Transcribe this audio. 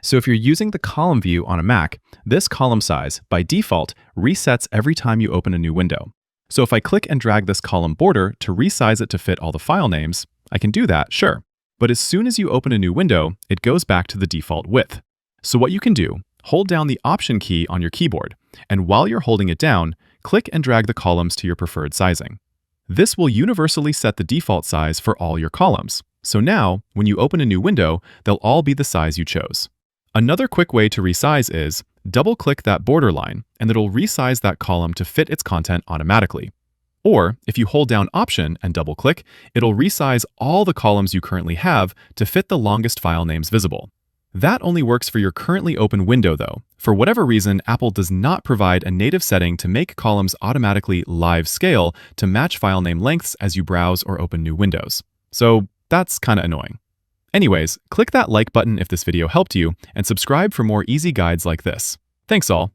So if you're using the column view on a Mac, this column size, by default, resets every time you open a new window. So if I click and drag this column border to resize it to fit all the file names, I can do that, sure. But as soon as you open a new window, it goes back to the default width. So what you can do, hold down the Option key on your keyboard, and while you're holding it down, click and drag the columns to your preferred sizing. This will universally set the default size for all your columns. So now, when you open a new window, they'll all be the size you chose. Another quick way to resize is double-click that border line, and it'll resize that column to fit its content automatically. Or, if you hold down Option and double-click, it'll resize all the columns you currently have to fit the longest file names visible. That only works for your currently open window though. For whatever reason, Apple does not provide a native setting to make columns automatically live scale to match file name lengths as you browse or open new windows. So that's kinda annoying. Anyways, click that like button if this video helped you, and subscribe for more easy guides like this. Thanks all.